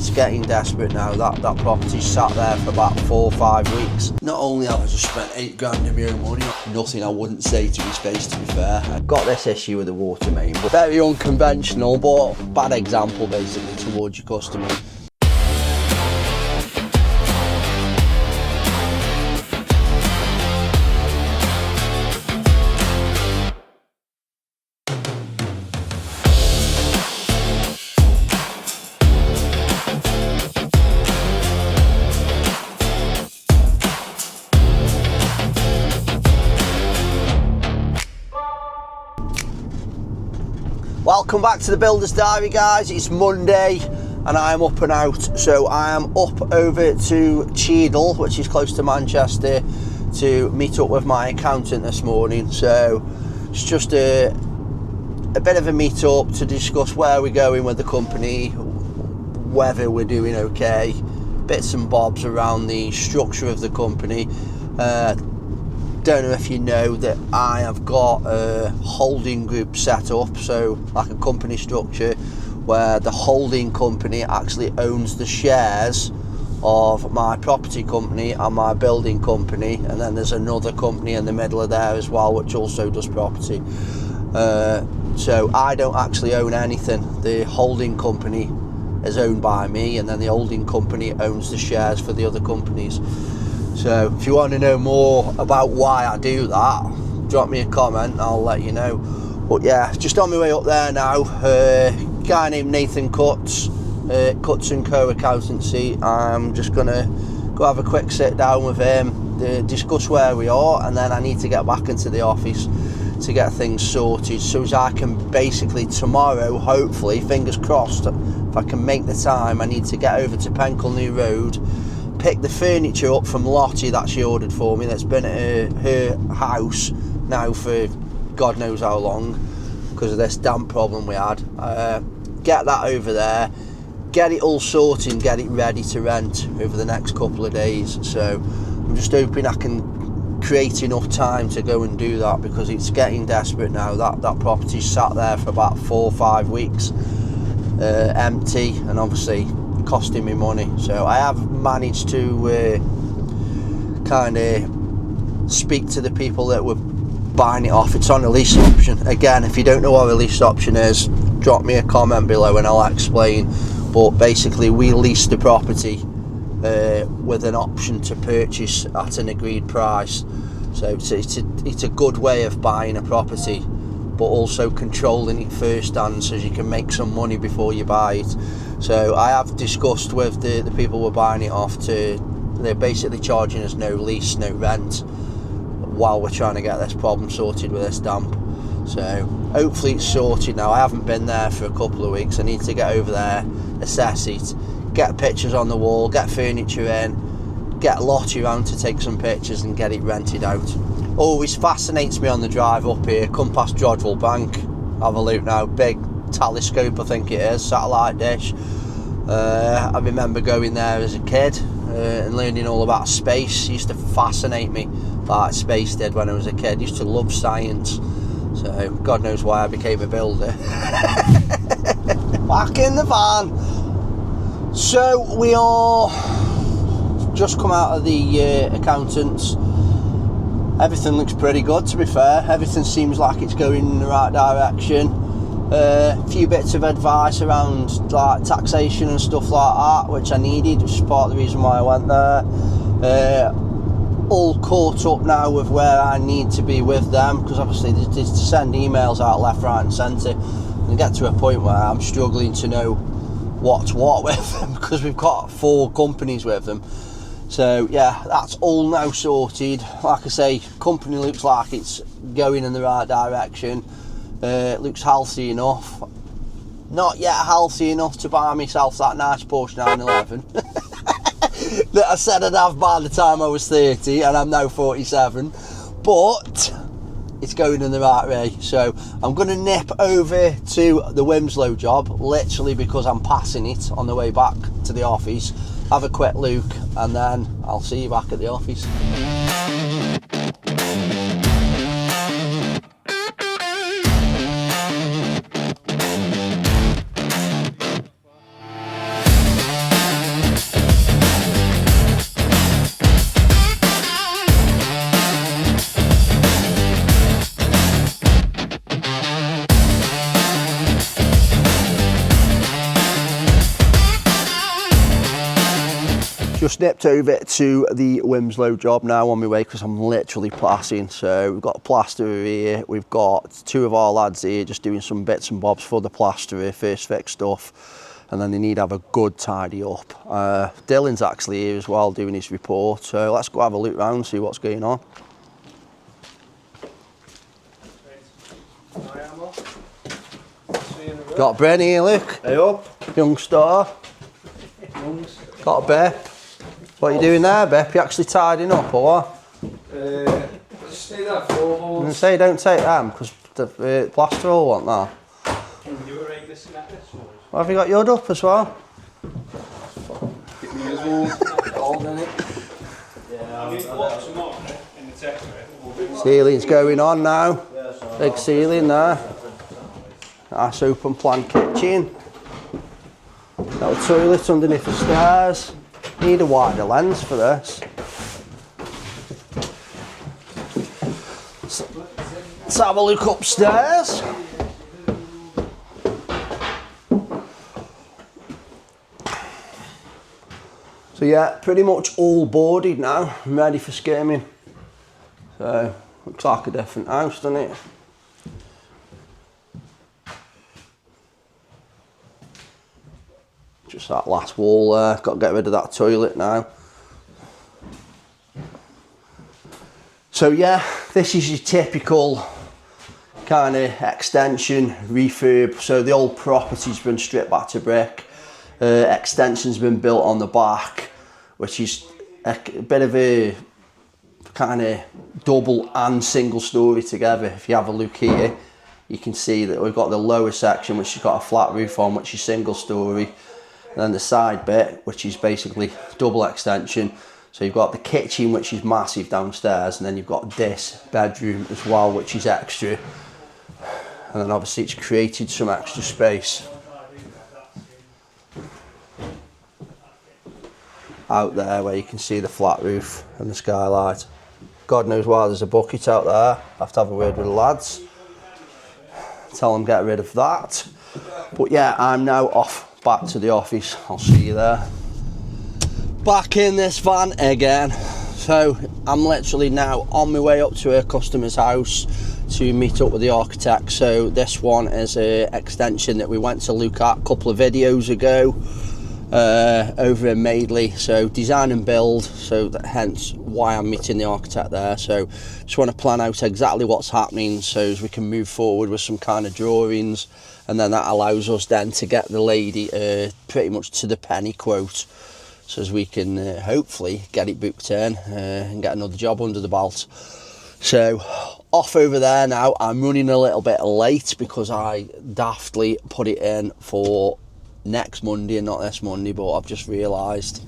it's getting desperate now. That property's sat there for about 4 or 5 weeks. Not only have I just spent 8 grand of my own money, nothing I wouldn't say to his face, to be fair. I've got this issue with the water main, but very unconventional, but bad example basically towards your customer. Welcome back to the Builder's Diary, guys. It's Monday and I am up and out. So I am up over to Cheadle, which is close to Manchester, to meet up with my accountant this morning. So it's just a bit of a meet up to discuss where we're going with the company, whether we're doing okay, bits and bobs around the structure of the company. Don't know if you know that I have got a holding group set up, so like a company structure where the holding company actually owns the shares of my property company and my building company, and then there's another company in the middle of there as well which also does property. So I don't actually own anything. The holding company is owned by me, and then the holding company owns the shares for the other companies. So if you want to know more about why I do that, drop me a comment, I'll let you know. But yeah, just on my way up there now. Guy named Nathan Cuts, Cuts & Co Accountancy. I'm just going to go have a quick sit down with him, discuss where we are, and then I need to get back into the office to get things sorted so as I can basically tomorrow, hopefully, fingers crossed, if I can make the time, I need to get over to Blurton Road, pick the furniture up from Lottie that she ordered for me, that's been at her house now for God knows how long because of this damp problem we had. Get that over there, get it all sorted and get it ready to rent over the next couple of days. So I'm just hoping I can create enough time to go and do that, because it's getting desperate now. That property's sat there for about 4 or 5 weeks empty, and obviously costing me money. So I have managed to kind of speak to the people that were buying it off. It's on a lease option. Again, if you don't know what a lease option is, drop me a comment below and I'll explain. But basically we lease the property with an option to purchase at an agreed price. So it's a good way of buying a property, but also controlling it firsthand so you can make some money before you buy it. So I have discussed with the people we're buying it off they're basically charging us no lease, no rent, while we're trying to get this problem sorted with this damp. So hopefully it's sorted now. I haven't been there for a couple of weeks. I need to get over there, assess it, get pictures on the wall, get furniture in, get Lottie around to take some pictures and get it rented out. Always fascinates me on the drive up here. Come past Drodwell Bank, have a look now, big telescope I think it is, satellite dish. I remember going there as a kid and learning all about space. It used to fascinate me like space did when I was a kid. I used to love science, so God knows why I became a builder. Back in the van. So we are just come out of the accountants. Everything looks pretty good, to be fair. Everything seems like it's going in the right direction. A few bits of advice around like taxation and stuff like that, which I needed, which is part of the reason why I went there. All caught up now with where I need to be with them, because obviously to send emails out left, right and centre, and get to a point where I'm struggling to know what's what with them, because we've got 4 companies with them. So yeah, that's all now sorted. Like I say, company looks like it's going in the right direction. Looks healthy enough. Not yet healthy enough to buy myself that nice Porsche 911 that I said I'd have by the time I was 30, and I'm now 47. But it's going in the right way. So I'm going to nip over to the Wilmslow job, literally because I'm passing it on the way back to the office. Have a quick look, and then I'll see you back at the office. Just nipped over to the Wilmslow job now on my way because I'm literally plastering. So we've got a plasterer here, we've got 2 of our lads here just doing some bits and bobs for the plasterer, first fix stuff, and then they need to have a good tidy up. Dylan's actually here as well doing his report, so let's go have a look round and see what's going on. Got Bren here, look. Hey up. Young star. Got a Bep. What are you doing there, Bep? You actually tidying up or what? Just stay there for I'm going to say don't take them because the plaster will want that. Well, have you got yours up as well? Get me as well. Cold, innit? Ceiling's going on now. Big ceiling there. Nice open plan kitchen. Little toilet underneath the stairs. Need a wider lens for this. Let's have a look upstairs. So yeah, pretty much all boarded now. I'm ready for skimming. So looks like a different house, doesn't it? Just that last wall there, got to get rid of that toilet now. So yeah, this is your typical kind of extension, refurb. So the old property's been stripped back to brick. Extension's been built on the back, which is a bit of a kind of double and single story together. If you have a look here, you can see that we've got the lower section, which has got a flat roof on, which is single story. And then the side bit, which is basically double extension. So you've got the kitchen, which is massive downstairs, and then you've got this bedroom as well, which is extra. And then obviously it's created some extra space out there where you can see the flat roof and the skylight. God knows why there's a bucket out there. I have to have a word with the lads. Tell them get rid of that. But yeah, I'm now off back to the office. I'll see you there. Back in this van again. So I'm literally now on my way up to a customer's house to meet up with the architect. So this one is an extension that we went to look at a couple of videos ago over in Madeley. So design and build, so that hence why I'm meeting the architect there. So just want to plan out exactly what's happening so as we can move forward with some kind of drawings, and then that allows us then to get the lady pretty much to the penny quote, so as we can hopefully get it booked in and get another job under the belt. So off over there now. I'm running a little bit late because I daftly put it in for next Monday and not this Monday, but I've just realised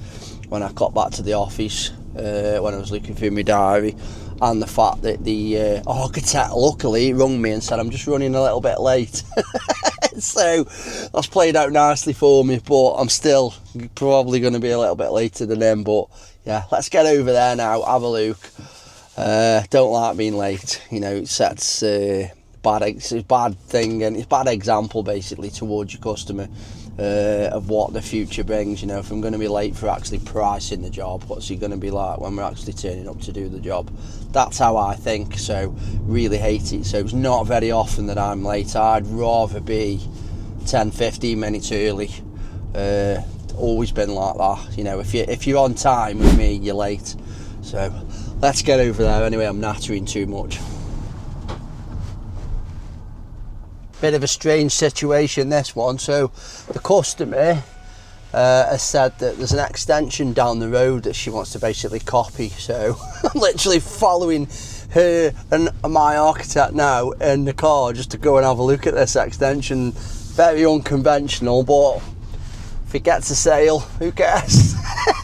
when I got back to the office when I was looking through my diary, and the fact that the architect luckily rung me and said I'm just running a little bit late. So that's played out nicely for me, but I'm still probably going to be a little bit later than him. But yeah, let's get over there now, have a look. Don't like being late, you know, it sets it's a bad thing, and it's a bad example basically towards your customer of what the future brings. You know, if I'm going to be late for actually pricing the job, what's he going to be like when we're actually turning up to do the job? That's how I think. So really hate it. So it's not very often that I'm late. I'd rather be 10-15 minutes early. Always been like that, you know. If you're on time with me, you're late. So let's get over there. Anyway, I'm nattering too much. Bit of a strange situation, this one. So the customer has said that there's an extension down the road that she wants to basically copy. So I'm literally following her and my architect now in the car just to go and have a look at this extension. Very unconventional, but if it gets a sale, who cares?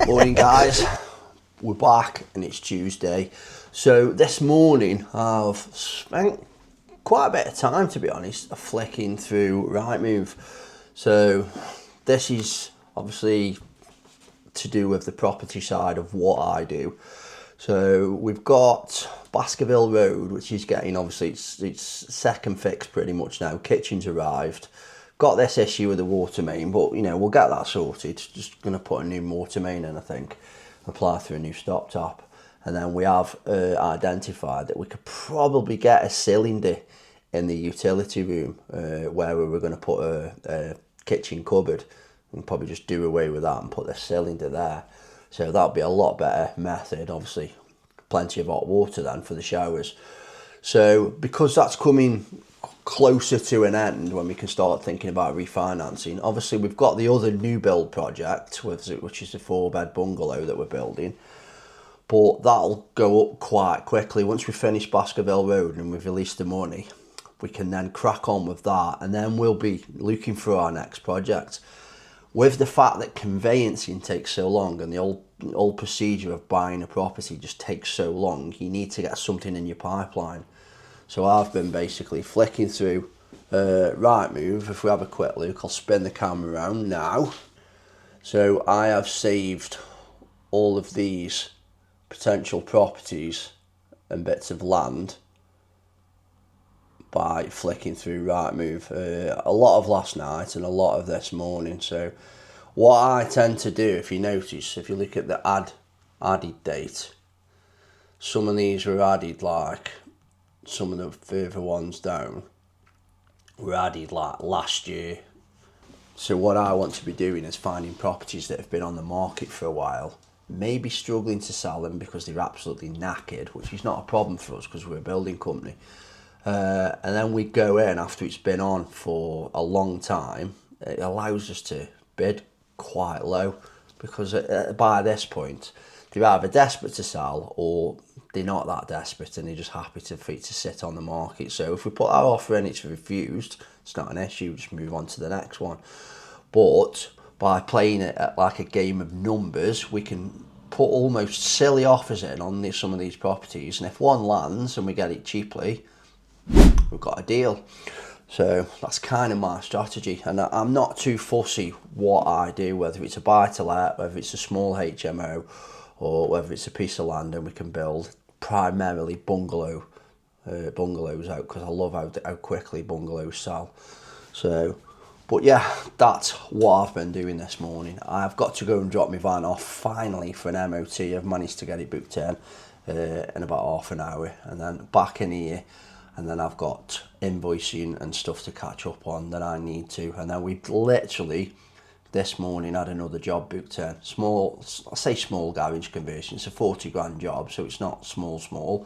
Morning guys, we're back and it's Tuesday. So this morning I've spent quite a bit of time, to be honest, flicking through Rightmove. So this is obviously to do with the property side of what I do. So we've got Baskerville Road, which is getting, obviously it's second fix pretty much now. Kitchen's arrived. Got this issue with the water main, but you know, we'll get that sorted. Just going to put a new water main in, I think. apply through a new stop top. And then we have identified that we could probably get a cylinder in the utility room where we were going to put a kitchen cupboard, and probably just do away with that and put the cylinder there. So that'll be a lot better method. Obviously plenty of hot water then for the showers. So because that's coming closer to an end when we can start thinking about refinancing, obviously we've got the other new build project, which is the 4-bed bungalow that we're building, but that'll go up quite quickly. Once we finish Baskerville Road and we've released the money, we can then crack on with that, and then we'll be looking for our next project. With the fact that conveyancing takes so long and the old procedure of buying a property just takes so long, you need to get something in your pipeline. So I've been basically flicking through Rightmove. If we have a quick look, I'll spin the camera around now. So I have saved all of these potential properties and bits of land by flicking through Rightmove. A lot of last night and a lot of this morning. So what I tend to do, if you notice, if you look at the added date, some of these were added, like some of the further ones down were added like last year. So what I want to be doing is finding properties that have been on the market for a while, maybe struggling to sell them because they're absolutely knackered, which is not a problem for us because we're a building company. And then we go in after it's been on for a long time. It allows us to bid quite low because by this point they're either desperate to sell or they're not that desperate and they're just happy for it to sit on the market. So if we put our offer in, it's refused, it's not an issue, just move on to the next one. But by playing it at like a game of numbers, we can put almost silly offers in on some of these properties, and if one lands and we get it cheaply, we've got a deal. So that's kind of my strategy, and I'm not too fussy what I do, whether it's a buy-to-let, whether it's a small HMO, or whether it's a piece of land and we can build primarily bungalows out, because I love how quickly bungalows sell. So, but yeah, that's what I've been doing this morning. I've got to go and drop my van off finally for an MOT. I've managed to get it booked in about half an hour, and then back in here. And then I've got invoicing and stuff to catch up on that I need to. And then we literally, this morning, had another job booked in. Small, I say small garage conversion. It's a 40 grand job, so it's not small.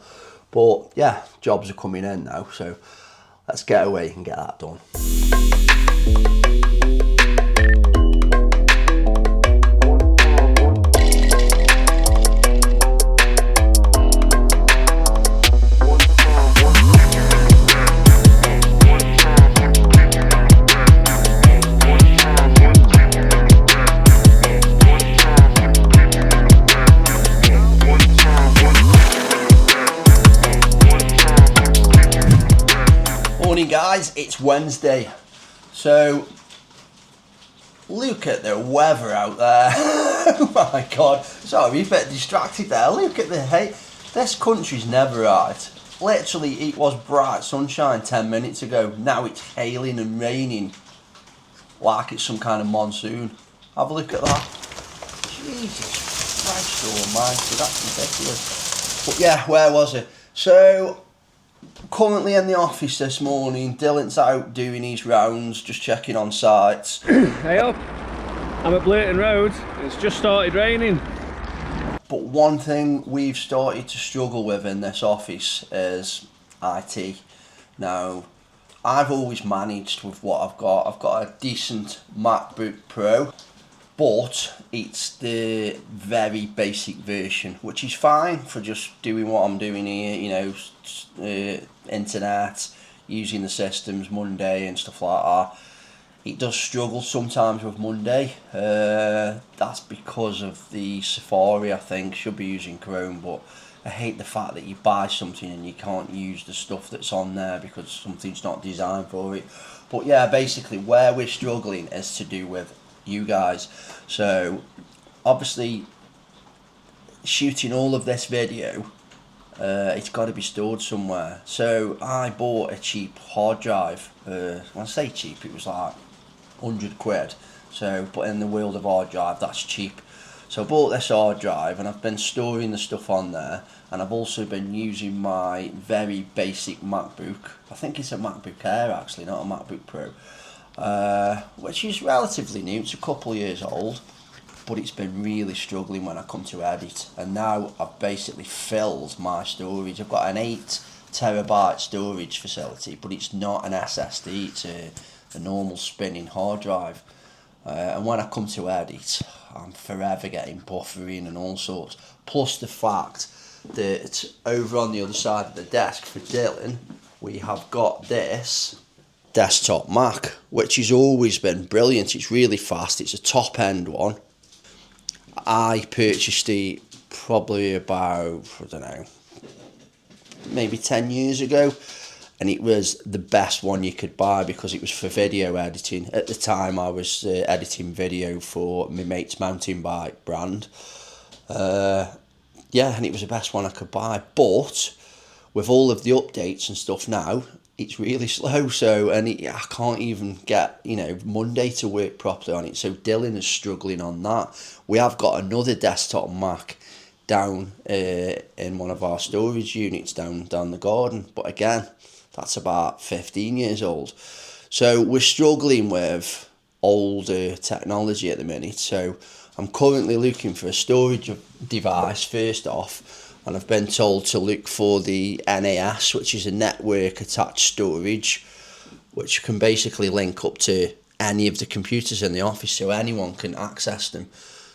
But yeah, jobs are coming in now. So let's get away and get that done. Morning guys, it's Wednesday, so look at the weather out there. Oh my god, sorry, a bit distracted there. Look at the hay. This country's never right. Literally, it was bright sunshine 10 minutes ago. Now it's hailing and raining like it's some kind of monsoon. Have a look at that. Jesus Christ almighty, that's ridiculous. But yeah, where was it? So currently in the office this morning. Dylan's out doing his rounds, just checking on sites. Hey up, I'm at Blurton Road. It's just started raining. But one thing we've started to struggle with in this office is IT. Now, I've always managed with what I've got. I've got a decent MacBook Pro, but it's the very basic version, which is fine for just doing what I'm doing here, you know, internet, using the systems, Monday and stuff like that. It does struggle sometimes with Monday. That's because of the Safari, I think. Should be using Chrome, but I hate the fact that you buy something and you can't use the stuff that's on there because something's not designed for it. But yeah, basically where we're struggling is to do with you guys. So obviously shooting all of this video, it's got to be stored somewhere. So I bought a cheap hard drive. When I say cheap, it was like 100 quid. So, but in the world of hard drive, that's cheap. So I bought this hard drive and I've been storing the stuff on there, and I've also been using my very basic MacBook. I think it's a MacBook Air actually, not a MacBook Pro, which is relatively new. It's a couple of years old, but it's been really struggling when I come to edit. And now I've basically filled my storage. I've got an 8 TB storage facility, but it's not an SSD, it's a normal spinning hard drive. And when I come to edit, I'm forever getting buffering and all sorts. Plus the fact that over on the other side of the desk for Dylan, we have got this desktop Mac, which has always been brilliant. It's really fast. It's a top end one. I purchased it probably about, I don't know, maybe 10 years ago, and it was the best one you could buy because it was for video editing. At the time I was editing video for my mate's mountain bike brand. Yeah, and it was the best one I could buy, but with all of the updates and stuff now, it's really slow. So, and I can't even get, Monday to work properly on it. So Dylan is struggling on that. We have got another desktop Mac down in one of our storage units down the garden, but again, that's about 15 years old. So we're struggling with older technology at the minute. So I'm currently looking for a storage device first off, and I've been told to look for the NAS, which is a network attached storage, which can basically link up to any of the computers in the office so anyone can access them.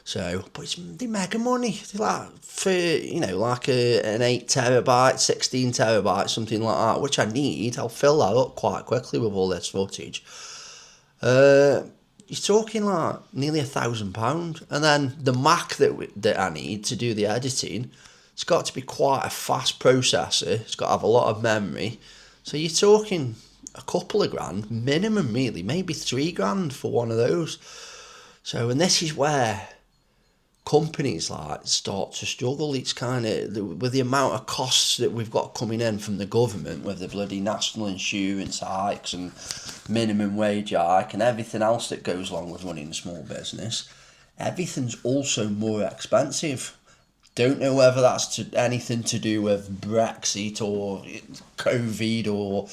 So, but they're mega money. They're like for, like an 8 TB, 16 TB, something like that, which I need. I'll fill that up quite quickly with all this footage. You're talking like nearly £1,000. And then the Mac that I need to do the editing, it's got to be quite a fast processor. It's got to have a lot of memory. So you're talking a couple of grand minimum, really, maybe £3,000 for one of those. So, and this is where companies like start to struggle. It's kind of with the amount of costs that we've got coming in from the government, with the bloody national insurance hikes and minimum wage hike and everything else that goes along with running a small business. Everything's also more expensive. Don't know whether that's anything to do with Brexit or COVID, or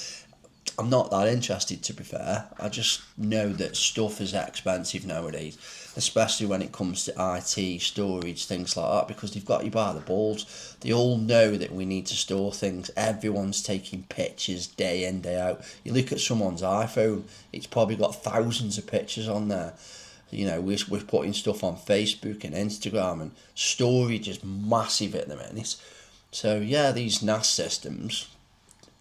I'm not that interested, to be fair. I just know that stuff is expensive nowadays, especially when it comes to IT, storage, things like that, because they've got you by the balls. They all know that we need to store things. Everyone's taking pictures day in, day out. You look at someone's iPhone, it's probably got thousands of pictures on there. We're putting stuff on Facebook and Instagram, and storage is massive at the minute. So yeah, these NAS systems,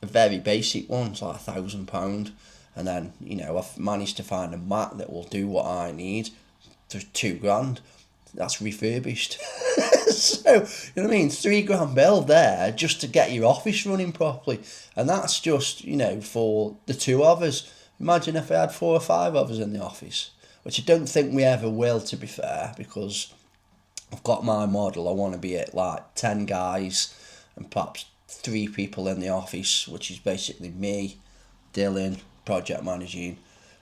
very basic ones, like £1,000, and then I've managed to find a Mac that will do what I need for £2,000. That's refurbished. So you know what I mean, £3,000 bill there just to get your office running properly, and that's just for the two of us. Imagine if I had 4 or 5 of us in the office, which I don't think we ever will, to be fair, because I've got my model. I want to be at like 10 guys and perhaps 3 people in the office, which is basically me, Dylan, project managing,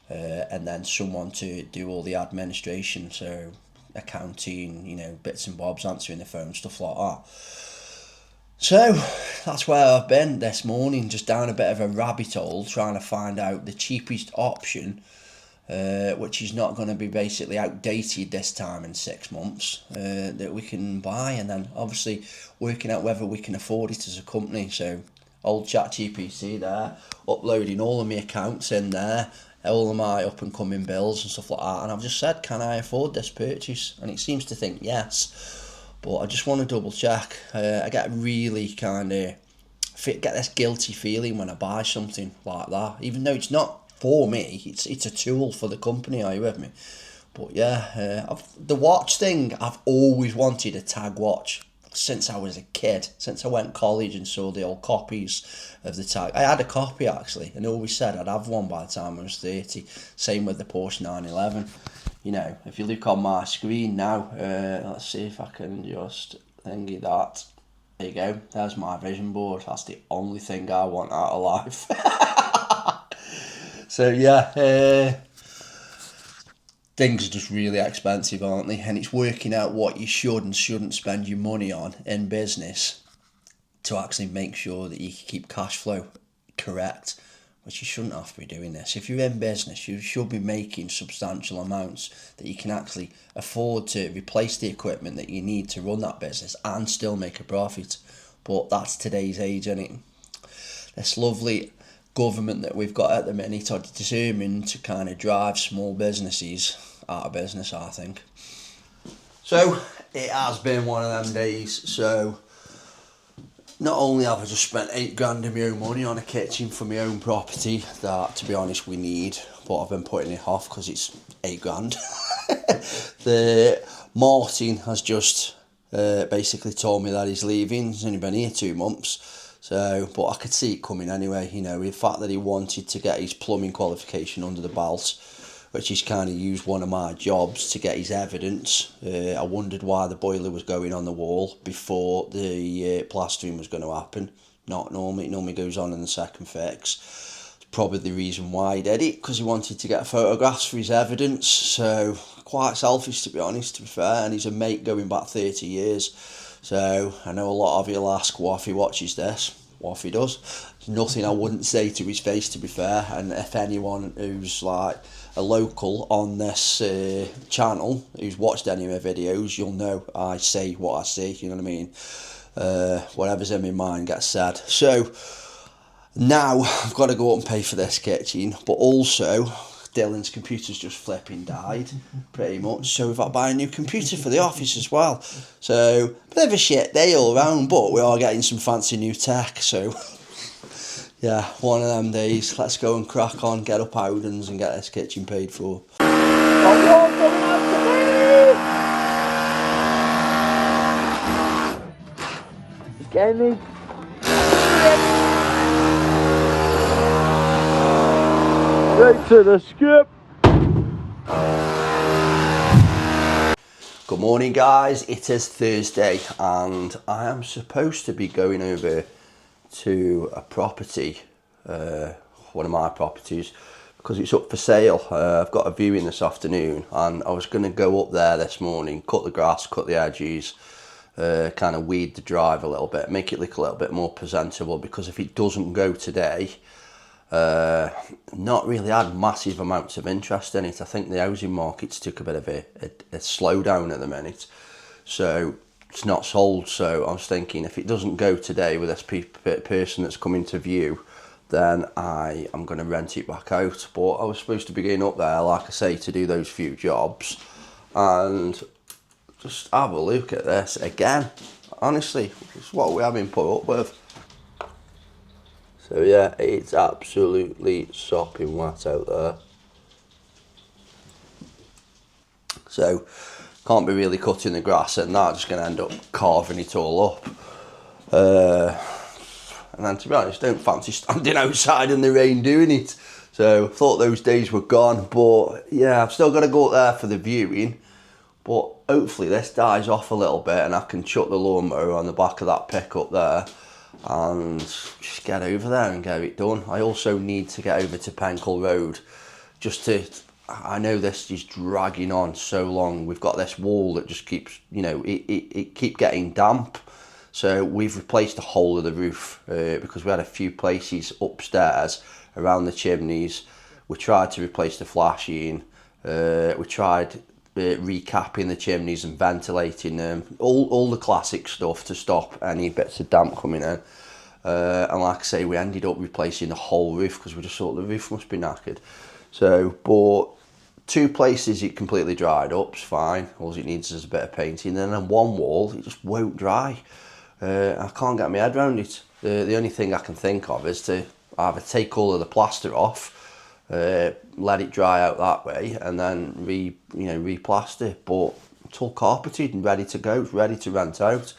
and then someone to do all the administration, so accounting, bits and bobs, answering the phone, stuff like that. So that's where I've been this morning, just down a bit of a rabbit hole, trying to find out the cheapest option, which is not going to be basically outdated this time in 6 months, that we can buy, and then obviously working out whether we can afford it as a company. So old ChatGPT there, uploading all of my accounts in there, all of my up and coming bills and stuff like that, and I've just said, can I afford this purchase? And it seems to think yes, but I just want to double check. I get really get this guilty feeling when I buy something like that, even though it's not for me, it's a tool for the company. Are you with me? But yeah, the watch thing, I've always wanted a tag watch since I was a kid, since I went to college and saw the old copies of the tag. I had a copy actually, and always said I'd have one by the time I was 30. Same with the Porsche 911. If you look on my screen now, let's see if I can just thingy that. There you go, there's my vision board. That's the only thing I want out of life. So yeah, things are just really expensive, aren't they? And it's working out what you should and shouldn't spend your money on in business to actually make sure that you can keep cash flow correct, which you shouldn't have to be doing this. If you're in business, you should be making substantial amounts that you can actually afford to replace the equipment that you need to run that business and still make a profit. But that's today's age, isn't it? This lovely government that we've got at the minute are determined to kind of drive small businesses out of business, I think. So it has been one of them days. So not only have I just spent £8 of my own money on a kitchen for my own property that, to be honest, we need, but I've been putting it off because it's £8. Martin has just basically told me that he's leaving. He's only been here 2 months. So, but I could see it coming anyway, you know, the fact that he wanted to get his plumbing qualification under the belt, which he's kind of used one of my jobs to get his evidence. I wondered why the boiler was going on the wall before the plastering was going to happen. Not normally, it normally goes on in the second fix. It's probably the reason why he did it, because he wanted to get photographs for his evidence. So, quite selfish, to be honest, to be fair, and he's a mate going back 30 years. So, I know a lot of you'll ask what if he watches this, what if he does. There's nothing I wouldn't say to his face, to be fair, and if anyone who's like a local on this channel who's watched any of my videos, you'll know I say what I say, you know what I mean? Whatever's in my mind gets said. So, now I've got to go up and pay for this kitchen, but also Dylan's computer's just flipping died, pretty much, so we've got to buy a new computer for the office as well. So, bit of a shit day all round, but we are getting some fancy new tech, so yeah, one of them days. Let's go and crack on, get up Howdens and get this kitchen paid for. Get me. Right to the skip. Good morning, guys. It is Thursday and I am supposed to be going over to a property, one of my properties, because it's up for sale. I've got a viewing this afternoon and I was going to go up there this morning, cut the grass, cut the edges, kind of weed the drive a little bit, make it look a little bit more presentable, because if it doesn't go today, not really had massive amounts of interest in it. I think the housing market's took a bit of a slowdown at the minute, so it's not sold. So I was thinking, if it doesn't go today with this person that's coming to view, then I am going to rent it back out. But I was supposed to be going up there, like I say, to do those few jobs and just have a look at this again. Honestly, it's what we have been put up with. So yeah, it's absolutely sopping wet out there. So can't be really cutting the grass, and that's just going to end up carving it all up. And then, to be honest, I don't fancy standing outside in the rain doing it. So thought those days were gone, but yeah, I've still got to go up there for the viewing. But hopefully this dies off a little bit and I can chuck the lawnmower on the back of that pickup there and just get over there and get it done. I also need to get over to Blurton Road, just to, I know this is dragging on so long. We've got this wall that just keeps, you know, it keep getting damp. So we've replaced the whole of the roof because we had a few places upstairs around the chimneys. We tried to replace the flashing, we tried recapping the chimneys and ventilating them, all the classic stuff to stop any bits of damp coming in. And like I say, we ended up replacing the whole roof because we just thought the roof must be knackered. So, but 2 places it completely dried up, it's fine. All it needs is a bit of painting. And then one wall, it just won't dry. I can't get my head around it. The only thing I can think of is to either take all of the plaster off, let it dry out that way, and then replaster. But it's all carpeted and ready to go. It's ready to rent out.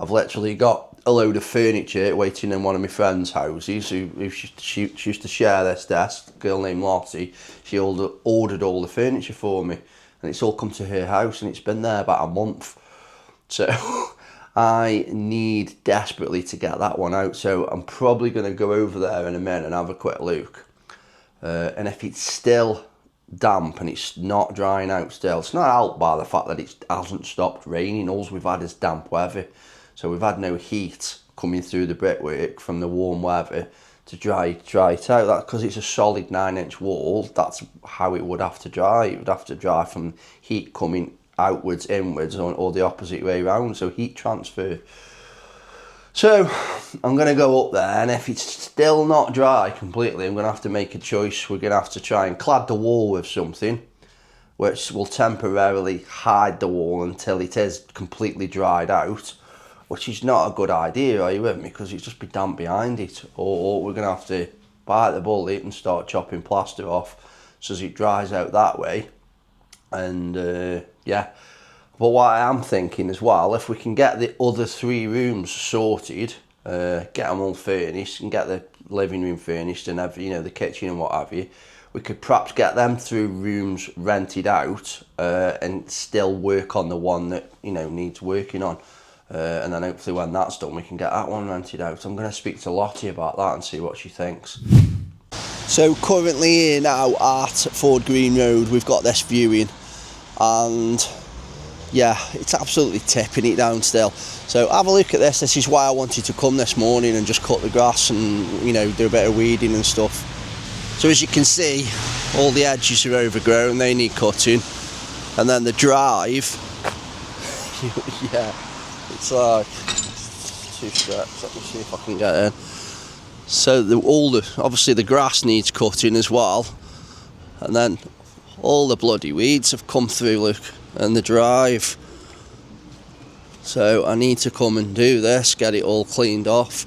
I've literally got a load of furniture waiting in one of my friend's houses who she used to share this desk, a girl named Lottie. She ordered all the furniture for me and it's all come to her house and it's been there about a month. So I need desperately to get that one out. So I'm probably going to go over there in a minute and have a quick look. And if it's still damp and it's not drying out still. It's not helped by the fact that it hasn't stopped raining. All we've had is damp weather, so we've had no heat coming through the brickwork from the warm weather to dry it out. That because it's a solid 9-inch wall, that's how it would have to dry. It would have to dry from heat coming outwards, inwards, or the opposite way around, so heat transfer. So I'm going to go up there, and if it's still not dry completely, I'm going to have to make a choice. We're going to have to try and clad the wall with something which will temporarily hide the wall until it is completely dried out, which is not a good idea, are you with me? Because it'll just be damp behind it. Or we're going to have to bite the bullet and start chopping plaster off so as it dries out that way. And yeah. But what I am thinking as well, if we can get the other 3 rooms sorted, get them all furnished and get the living room furnished and every, you know, the kitchen and what have you, we could perhaps get them 3 rooms rented out and still work on the one that, you know, needs working on. And then hopefully when that's done, we can get that one rented out. I'm going to speak to Lottie about that and see what she thinks. So currently here now at Ford Green Road, we've got this viewing, and yeah, it's absolutely tipping it down still. So have a look at this. This is why I wanted to come this morning and just cut the grass and, you know, do a bit of weeding and stuff. So as you can see, all the edges are overgrown, they need cutting. And then the drive, yeah, it's like 2 steps. Let me see if I can get in. So obviously the grass needs cutting as well. And then all the bloody weeds have come through, look. And the drive, so I need to come and do this, get it all cleaned off.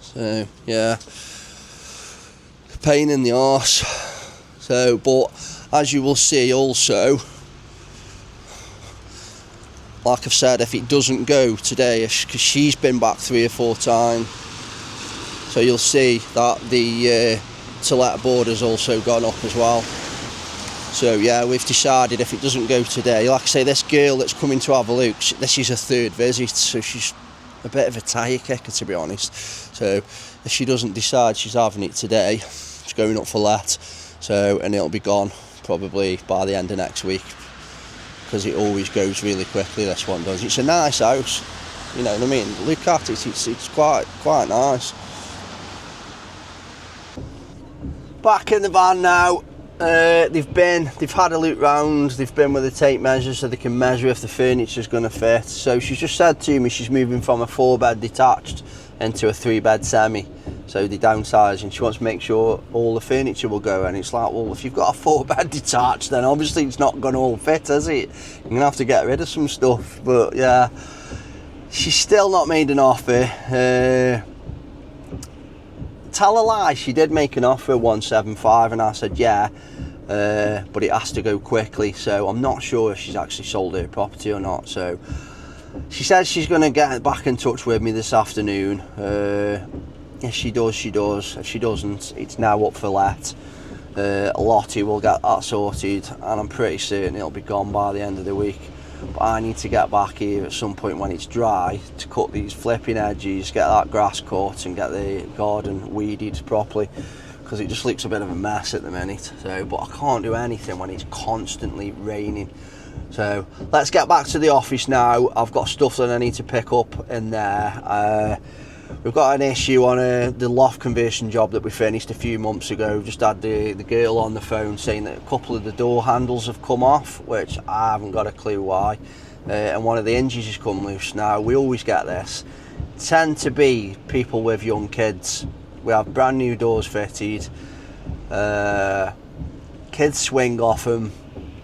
So yeah, pain in the arse. So, but as you will see also, like I've said, if it doesn't go today, because she's been back 3 or 4 times, so you'll see that the to let board has also gone up as well. So yeah, we've decided if it doesn't go today, like I say, this girl that's coming to have a look, this is her 3rd visit, so she's a bit of a tyre kicker, to be honest. So if she doesn't decide she's having it today, it's going up for let. So, and it'll be gone probably by the end of next week, because it always goes really quickly, this one does. It's a nice house, you know what I mean? Look at it, it's quite nice. Back in the van now. They've had a look round, they've been with the tape measure so they can measure if the furniture's going to fit. So she's just said to me she's moving from a 4-bed detached into a 3-bed semi, so they're downsizing. She wants to make sure all the furniture will go, and it's like, well, if you've got a 4-bed detached, then obviously it's not going to all fit, is it? You're going to have to get rid of some stuff. But yeah, she's still not made an offer. Tell a lie, she did make an offer of 175, and I said yeah, but it has to go quickly, so I'm not sure if she's actually sold her property or not. So she says she's going to get back in touch with me this afternoon. If she does, she does. If she doesn't, it's now up for let. Lottie will get that sorted, and I'm pretty certain it'll be gone by the end of the week. But I need to get back here at some point when it's dry to cut these flipping edges, get that grass cut and get the garden weeded properly, because it just looks a bit of a mess at the minute. So, but I can't do anything when it's constantly raining. So let's get back to the office now. I've got stuff that I need to pick up in there. We've got an issue on the loft conversion job that we finished a few months ago. Just had the girl on the phone saying that a couple of the door handles have come off, which I haven't got a clue why. And one of the hinges has come loose. Now, we always get this. Tend to be people with young kids. We have brand new doors fitted. Kids swing off them,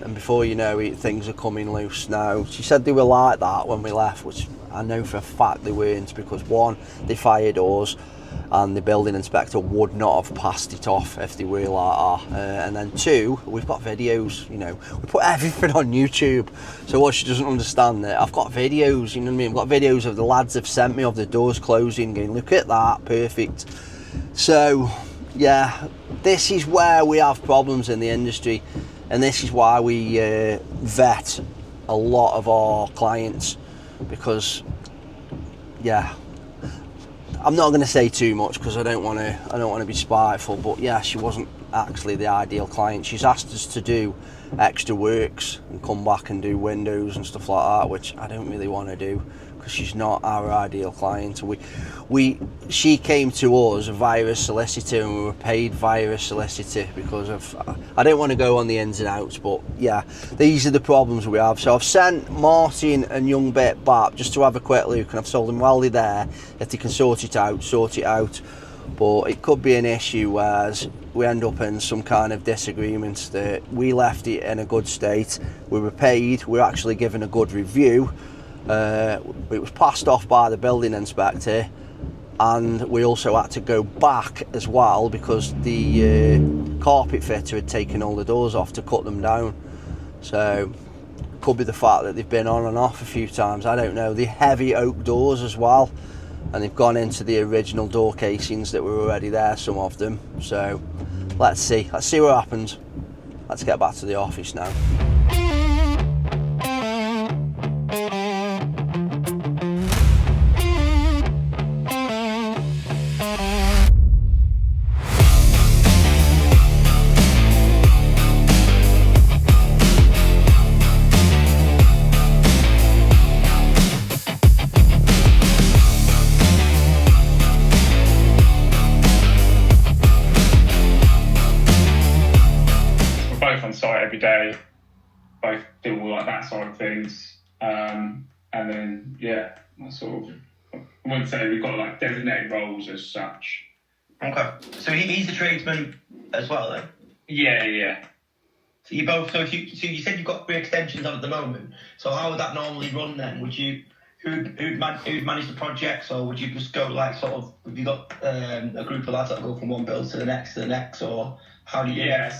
and before you know it, things are coming loose. Now, she said they were like that when we left, which I know for a fact they weren't, because 1, they fire doors, and the building inspector would not have passed it off if they were like that. And then 2, we've got videos, you know, we put everything on YouTube. So what she doesn't understand, that I've got videos, you know what I mean? I've got videos of the lads have sent me of the doors closing, going, look at that, perfect. So yeah, this is where we have problems in the industry, and this is why we vet a lot of our clients, because yeah, I'm not going to say too much because I don't want to be spiteful, but yeah, she wasn't actually the ideal client. She's asked us to do extra works and come back and do windows and stuff like that, which I don't really want to do because she's not our ideal client. She came to us via a solicitor, and we were paid via a solicitor because of, I don't want to go on the ins and outs, but yeah, these are the problems we have. So I've sent Martin and young Bit back just to have a quick look, and I've told them while they're there, if they can sort it out. But it could be an issue whereas we end up in some kind of disagreement that we left it in a good state, we were paid, we were actually given a good review, it was passed off by the building inspector, and we also had to go back as well because the carpet fitter had taken all the doors off to cut them down. So could be the fact that they've been on and off a few times, I don't know. The heavy oak doors as well, and they've gone into the original door casings that were already there, some of them. So let's see what happens. Let's get back to the office now. Every day, both do all like that side of things, and then yeah, I sort of, I wouldn't say we've got like designated roles as such. Okay, so he's a tradesman as well then? Yeah. So you both, so you said you've got 3 extensions on at the moment, so how would that normally run then? Would you, who'd manage the projects, or would you just go like sort of, have you got a group of lads that go from one build to the next, or how do you do it?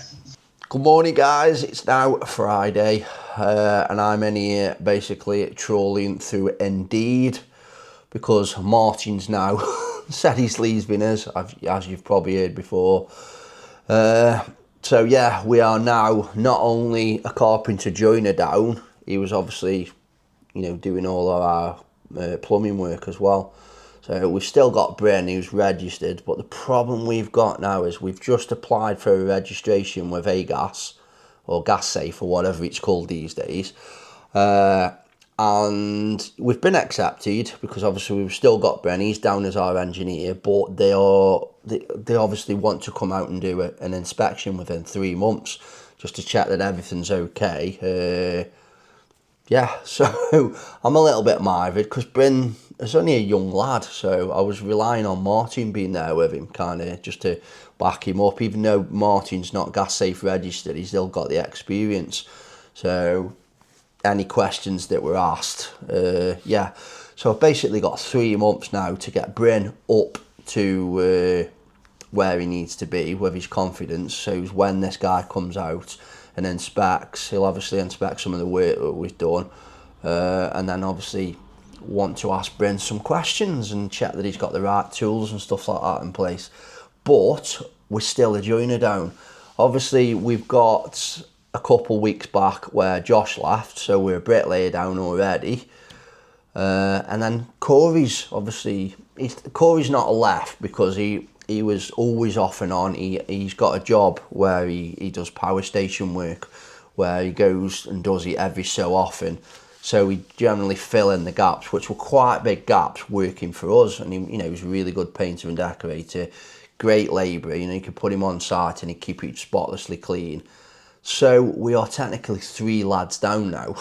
Good morning guys, it's now Friday and I'm in here basically trawling through Indeed because Martin's now said he's leaving us, as you've probably heard before. So yeah, we are now not only a carpenter joiner down, he was obviously, you know, doing all of our plumbing work as well. So we've still got Bryn who's registered, but the problem we've got now is we've just applied for a registration with A-Gas, or Gas Safe, or whatever it's called these days. And we've been accepted because obviously we've still got Bryn, he's down as our engineer, but they obviously want to come out and do an inspection within 3 months just to check that everything's okay. Yeah, so I'm a little bit mired because Bryn is only a young lad, so I was relying on Martin being there with him, kind of just to back him up. Even though Martin's not Gas Safe registered, he's still got the experience. So any questions that were asked, yeah. So I've basically got 3 months now to get Bryn up to where he needs to be with his confidence. So when this guy comes out and inspects, he'll obviously inspect some of the work that we've done, and then obviously want to ask Bryn some questions and check that he's got the right tools and stuff like that in place. But we're still a joiner down. Obviously we've got a couple weeks back where Josh left, so we're a bricklayer down already, and then Corey's obviously, Corey's not left because he was always off and on. He's got a job where he does power station work, where he goes and does it every so often. So we generally fill in the gaps, which were quite big gaps working for us. And he was a really good painter and decorator, great labourer. You could put him on site and he'd keep it spotlessly clean. So we are technically 3 lads down now.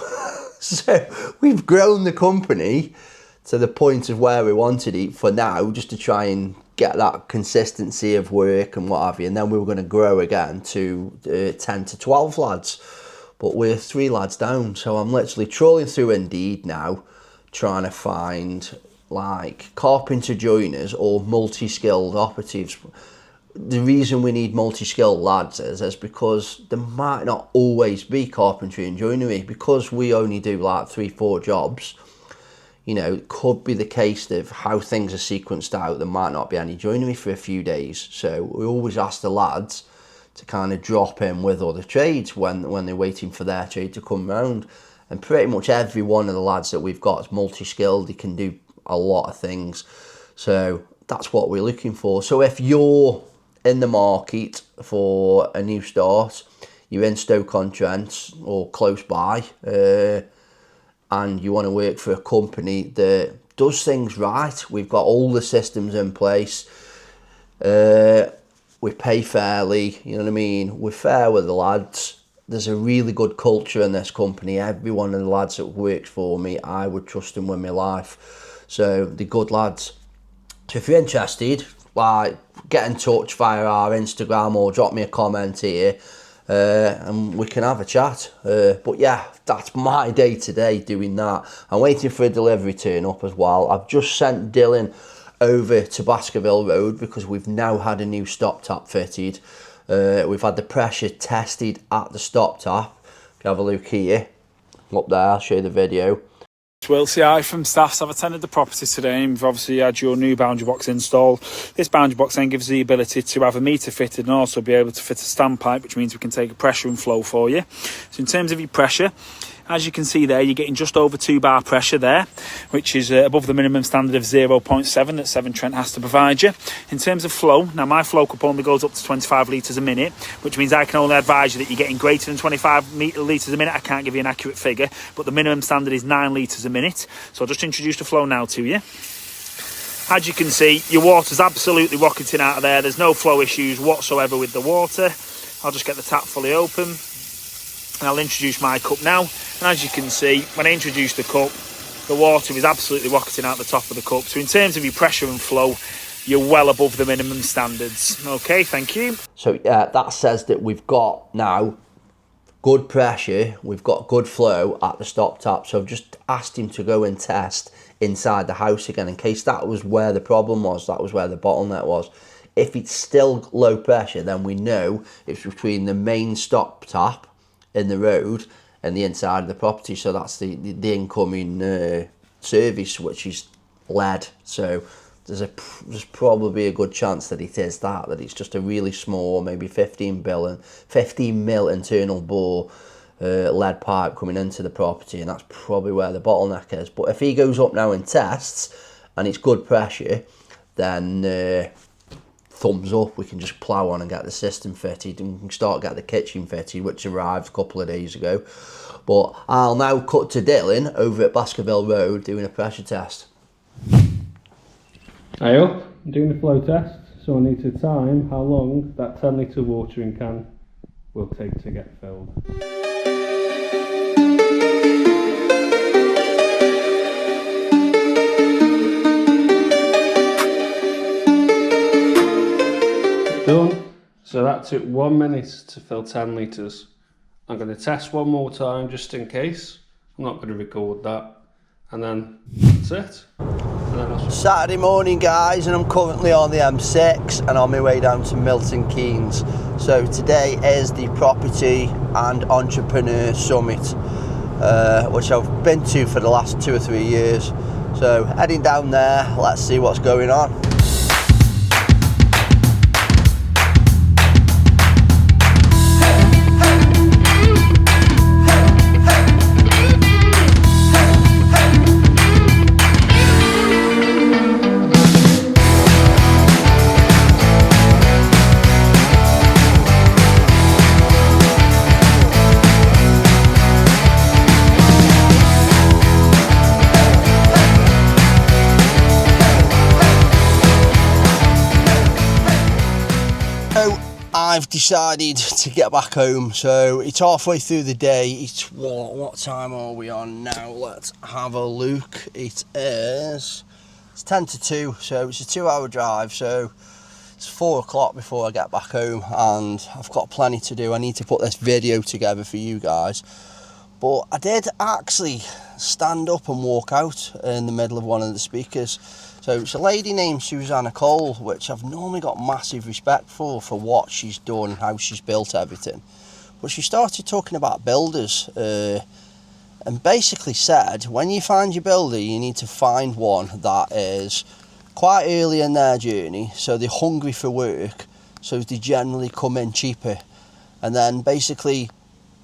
So we've grown the company to the point of where we wanted it for now, just to try and get that consistency of work and what have you. And then we were going to grow again to 10 to 12 lads. But we're 3 lads down, so I'm literally trawling through Indeed now, trying to find like carpenter joiners or multi-skilled operatives. The reason we need multi-skilled lads is because there might not always be carpentry and joinery, because we only do like 3-4 jobs. You know, it could be the case of how things are sequenced out, there might not be any joinery for a few days. So we always ask the lads to kind of drop in with other trades when they're waiting for their trade to come round. And pretty much every one of the lads that we've got is multi-skilled. He can do a lot of things. So that's what we're looking for. So if you're in the market for a new start, you're in Stoke-on-Trent or close by, and you want to work for a company that does things right, we've got all the systems in place, we pay fairly, you know what I mean, we're fair with the lads. There's a really good culture in this company. Every one of the lads that works for me, I would trust them with my life. So they're good lads. So if you're interested, like, get in touch via our Instagram or drop me a comment here, and we can have a chat. But yeah, that's my day today doing that. I'm waiting for a delivery turn up as well. I've just sent Dylan over to Baskerville Road because we've now had a new stop tap fitted. We've had the pressure tested at the stop tap. If you have a look here, up there, I'll show you the video. Will CI from Staffs. I've attended the property today and we've obviously had your new boundary box installed. This boundary box then gives the ability to have a meter fitted and also be able to fit a standpipe, which means we can take a pressure and flow for you. So in terms of your pressure, as you can see there, you're getting just over 2 bar pressure there, which is above the minimum standard of 0.7 that Severn Trent has to provide you. In terms of flow, now my flow cup only goes up to 25 litres a minute, which means I can only advise you that you're getting greater than 25 litres a minute. I can't give you an accurate figure, but the minimum standard is 9 litres a minute. So I'll just introduce the flow now to you. As you can see, your water's absolutely rocketing out of there. There's no flow issues whatsoever with the water. I'll just get the tap fully open. And I'll introduce my cup now, and as you can see, when I introduce the cup, the water is absolutely rocketing out the top of the cup. So in terms of your pressure and flow, you're well above the minimum standards. Okay, thank you. So that says that we've got now good pressure, we've got good flow at the stop tap. So I've just asked him to go and test inside the house again, in case that was where the problem was, that was where the bottleneck was. If it's still low pressure, then we know it's between the main stop tap in the road and the inside of the property. So that's the incoming service, which is lead. So there's probably a good chance that it is that it's just a really small, maybe 15 mil internal bore lead pipe coming into the property, and that's probably where the bottleneck is. But if he goes up now and tests and it's good pressure, then thumbs up, we can just plough on and get the system fitted, and we can start get the kitchen fitted, which arrived a couple of days ago. But I'll now cut to Dylan over at Baskerville Road doing a pressure test. Hi up, I'm doing the flow test, so I need to time how long that 10 litre watering can will take to get filled. Done. So that took 1 minute to fill 10 litres. I'm going to test one more time just in case. I'm not going to record that. And then that's it. Saturday morning, guys, and I'm currently on the M6 and on my way down to Milton Keynes. So today is the Property and Entrepreneur Summit, which I've been to for the last 2 or 3 years. So heading down there, let's see what's going on. I've decided to get back home, so it's halfway through the day. It's what time are we on now? Let's have a look. It's 10 to 2, so it's a 2-hour drive, so it's 4 o'clock before I get back home, and I've got plenty to do. I need to put this video together for you guys, but I did actually stand up and walk out in the middle of one of the speakers. So it's a lady named Susanna Cole, which I've normally got massive respect for what she's done, how she's built everything. But she started talking about builders and basically said, when you find your builder, you need to find one that is quite early in their journey, so they're hungry for work, so they generally come in cheaper, and then basically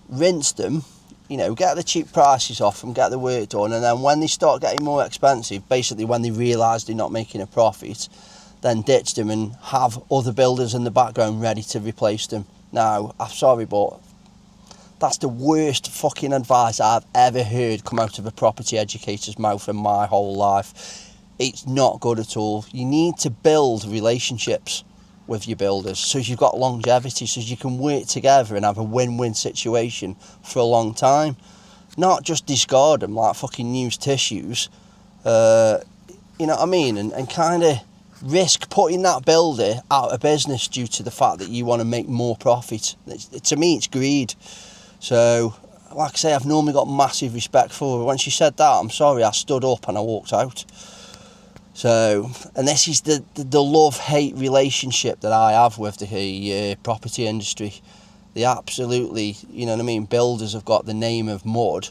rinse them, you know, get the cheap prices off them, get the work done, and then when they start getting more expensive, basically when they realise they're not making a profit, then ditch them and have other builders in the background ready to replace them. Now, I'm sorry, but that's the worst fucking advice I've ever heard come out of a property educator's mouth in my whole life. It's not good at all. You need to build relationships with your builders so you've got longevity, so you can work together and have a win-win situation for a long time. Not just discard them like fucking used tissues, you know what I mean, and kind of risk putting that builder out of business due to the fact that you want to make more profit. To me, it's greed. So, like I say, I've normally got massive respect for her. When she said that, I'm sorry, I stood up and I walked out. So, and this is the love-hate relationship that I have with the property industry. They absolutely, you know what I mean, builders have got the name of mud,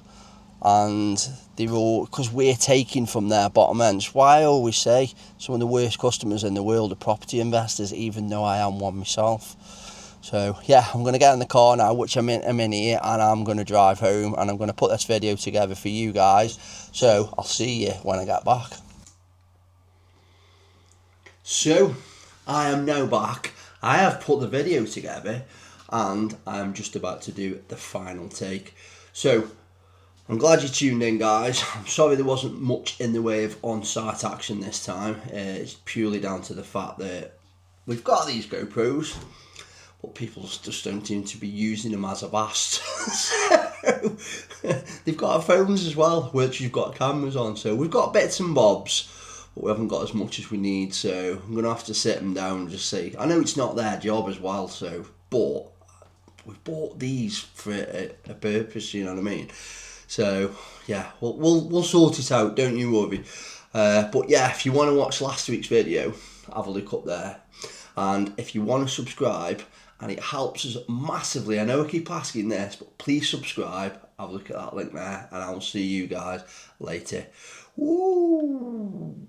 and they're all, because we're taking from their bottom ends. Why I always say some of the worst customers in the world are property investors, even though I am one myself. So yeah, I'm going to get in the car now, which I'm in here, and I'm going to drive home, and I'm going to put this video together for you guys. So I'll see you when I get back. So, I am now back. I have put the video together and I'm just about to do the final take. So, I'm glad you tuned in, guys. I'm sorry there wasn't much in the way of on-site action this time. It's purely down to the fact that we've got these GoPros, but people just don't seem to be using them as a bast. So, they've got our phones as well, which you've got cameras on. So, we've got bits and bobs, but we haven't got as much as we need, so I'm going to have to sit them down and just say, I know it's not their job as well, so, but we've bought these for a purpose, you know what I mean? So, yeah, we'll sort it out, don't you worry. But yeah, if you want to watch last week's video, have a look up there. And if you want to subscribe, and it helps us massively, I know I keep asking this, but please subscribe, have a look at that link there, and I'll see you guys later. Woo!